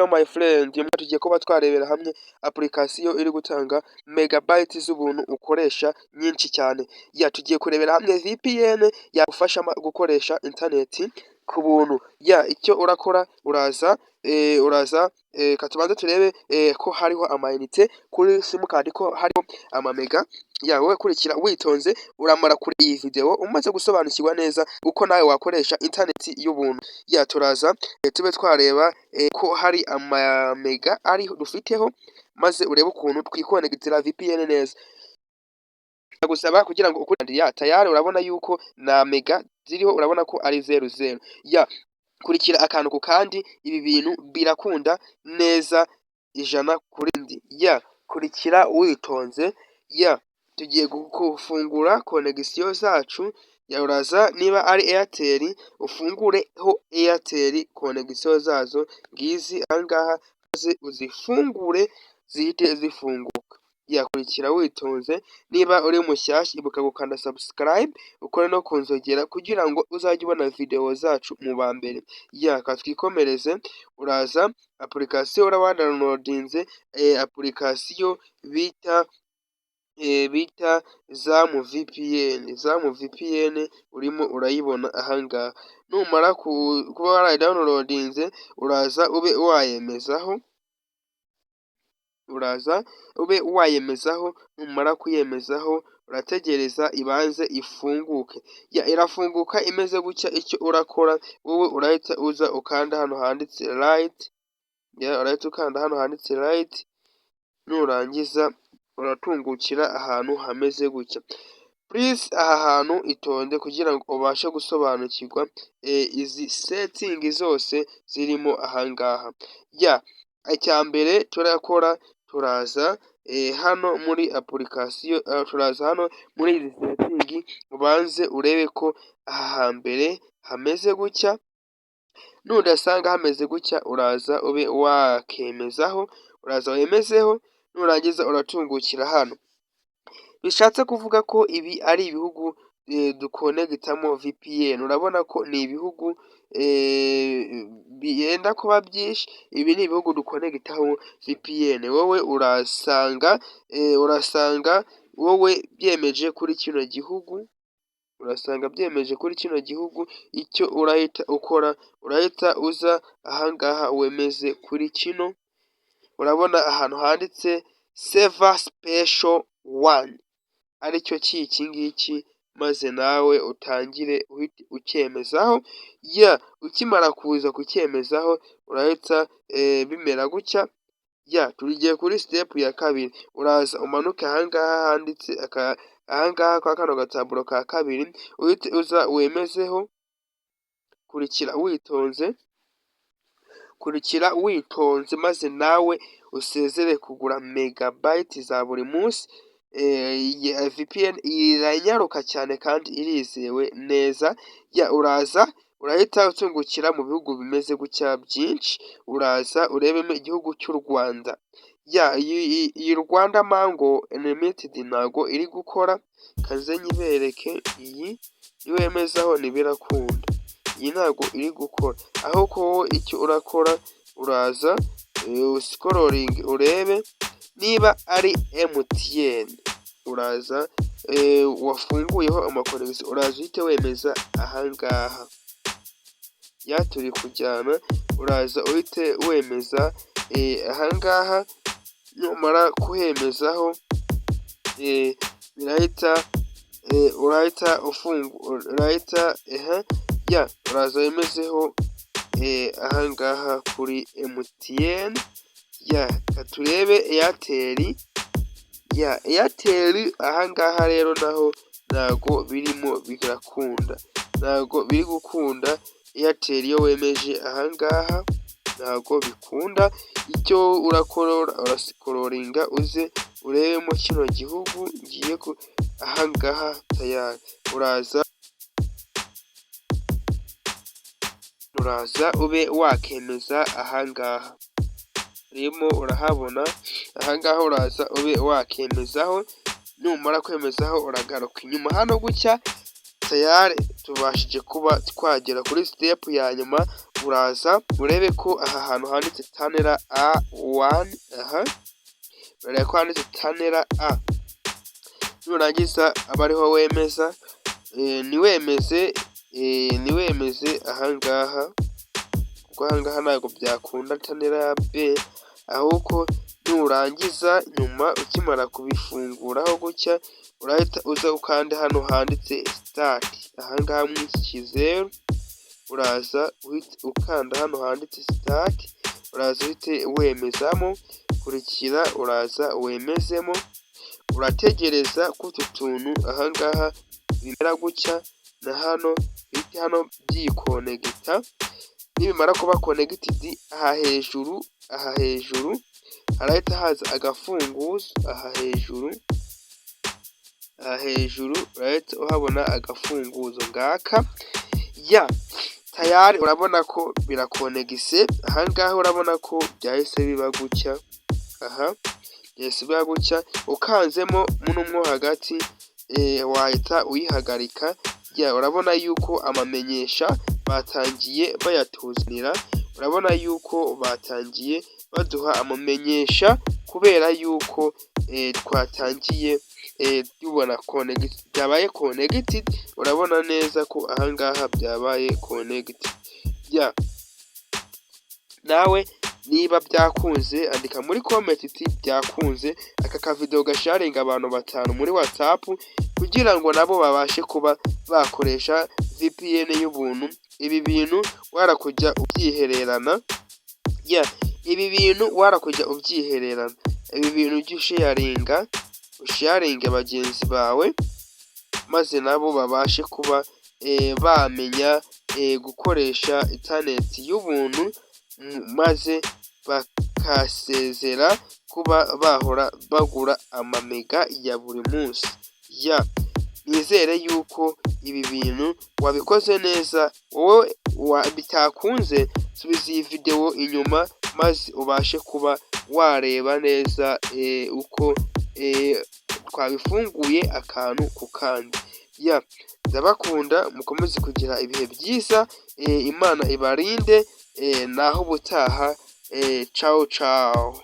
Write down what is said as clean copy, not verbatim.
rero my friend tugiye kuba twarebera hamwe application iri gutanga megabyte z'ubuntu ukoresha nyinshi cyane. Tugiye kurebera hamwe VPN yagufasha gukoresha internet ku buntu. Icyo urakora uraza katubanze turebe ko hariho amayinite kuri simukadi ko hariho amamega. Wowe kurikira witonze uramara kuri iyi video umaze gusobanukirwa neza uko nawe wakoresha internet y'ubuntu. Turaza tube twareba ko hari amamega ari dufiteho maze urebe ukuntu twikonegitira VPN neza. Gusaba kugira ngo ukuri tayari urabona yuko na mega ziriho, urabona ko ari 00. Kurikira akantu ku kandi, ibi bintu birakunda neza ijana kuri ndi. Kurikira witonze. Tugiye gufungura connection zacu. Uraza niba ari Airtel ufungureho Airtel connection zazo ngizi angaha maze uzifungure zihite zifunguka. Kurikira witonze. Niba uri mushyashya ibuka gukanda subscribe ukore no kunzogera kugira ngo uzajye ubona video zacu mu ba mbere. Katwikomereze. Uraza application uradownloadinze application bita Zamu VPN. Zamu VPN urimo urayibona ahangaha. Numara kuba waradownloadinze uraza ube wayemezaho. Numara kuyemezaho urategereza ibanze ifunguke. Irafunguka imeze gutya. Icyo urakora wowe urahita uza ukanda hano handitse right. Urahita ukanda hano handitse right. Nurangiza uratungukira ahantu hameze gutya. Please aha hantu itonde kugira ngo ubashe gusobanukirwa izi setting zose zirimo ahangaha. Icyambere turakora turaza hano muri application, turaza hano muri izi setting ubanze urebe ko aha hambere hameze gutya. Nudasanga hameze gutya uraza ube wakemezaho. Uraza wemezeho. Nurangiza uratungukira hano. Bishatse kuvuga ko ibi ari ibihugu dukonegitamo VPN. Urabona ko ni ibihugu biyenda kuba byinshi. Ibi ni ibihugu dukonegitaho VPN. Wowe urasanga wowe byemeje kuri kino gihugu. Icyo urahita ukora urahita uza ahangaha wemeze kuri kino. Urabona ahantu handitse Server Special 1 aricyo iki ngiki, maze nawe utangire uhite ucyemezaho. Ukimara kuza kucyemezaho urahita bimera gutya. Tugiye kuri step ya kabiri. Uraza umanuke ahangaha handitse ahangaha kwa kano gataburo ka kabiri uhite uza wemezeho. Kurikira witonze maze nawe usezere kugura megabyte za buri munsi. VPN iranyaruka cyane kandi irizewe neza. Urahita utungukira mu bihugu bimeze gutya byinshi. Uraza urebemo igihugu cy'u Rwanda. Iyi Rwanda Mango Unlimited ntago iri gukora. Kaze nyibereke. Iyi niwemezaho ntibirakunda. Iyi ntago iri gukora. Aho ko icyo urakora uraza scrolling urebe niba ari MTN. Uraza wafunguyeho amakonegisi uraza uhite wemeza ahangaha. Turi kujyana. Uraza uhite wemeza ahangaha. Numara kuhemezaho uraza wemezeho ahangaha kuri MTN. Turebe Airtel. Airtel ahangaha rero naho ntago birimo birakunda. Ntago biri gukunda. Airtel iyo wemeje ahangaha ntago bikunda. Icyo urakora urascrollinga uze urebemo kino gihugu ngiye ahangaha tayari. Uraza ube wakemeza ahangaha. Rimo urahabona ahangaha. Uraza ube wakemezaho. Numara kwemezaho uragaruka inyuma hano gutya. Tayari tubashije kuba twagera kuri step ya nyuma. uraza urebe ko aha hantu handitse Tanera A1, urebe ko handitse Tanera A, nurangiza aba ariho wemeza, niwemeze ahangaha, kuko ahangaha ntabwo byakunda Tanera ya B, ahubwo nurangiza nyuma ukimara kubifunguraho gutya urahita uza ukande hano handitse start, ahangaha mu kizeru uraza ukanda hano handitse start, uraza uhite wemezamo, kurikira uraza wemezemo, urategereza ko utu tuntu ahangaha bimera gutya na hano bihite hano byikonegita, nibimara kuba connected aha hejuru harahita haza agafunguzo, aha hejuru urahita uhabona agafunguzo ngaka, tayari urabona ko birakonegise, ahangaha urabona ko byahise biba gutya, byahise biba gutya, ukanzemo muno mwo hagati wahita uyihagarika, urabona yuko amamenyesha batangiye bayatuzanira, urabona yuko batangiye baduha amamenyesha kubera yuko twatangiye tubona byabaye connected, urabona neza ko ahangaha byabaye connected. Nawe niba byakunze andika muri comment uti byakunze, aka kavideo gasharinga abantu 5 muri WhatsApp kugira ngo nabo babashe kuba bakoresha VPN y'ubuntu. Ibi bintu warakujya ubyihererana, ibi bintu ujye usharinga bagenzi bawe, maze nabo babashe kuba bamenya gukoresha internet y'ubuntu, maze bakasezera kuba bahora bagura amamega ya buri munsi. Nizere yuko ibi bintu wabikoze neza. Wowe bitakunze subiza iyi video inyuma, maze ubashe kuba wareba neza uko twabifunguye akantu ku kandi. Ndabakunda, mukomeze kugira ibihe byiza, Imana ibarinde, naho ubutaha, ciao ciao.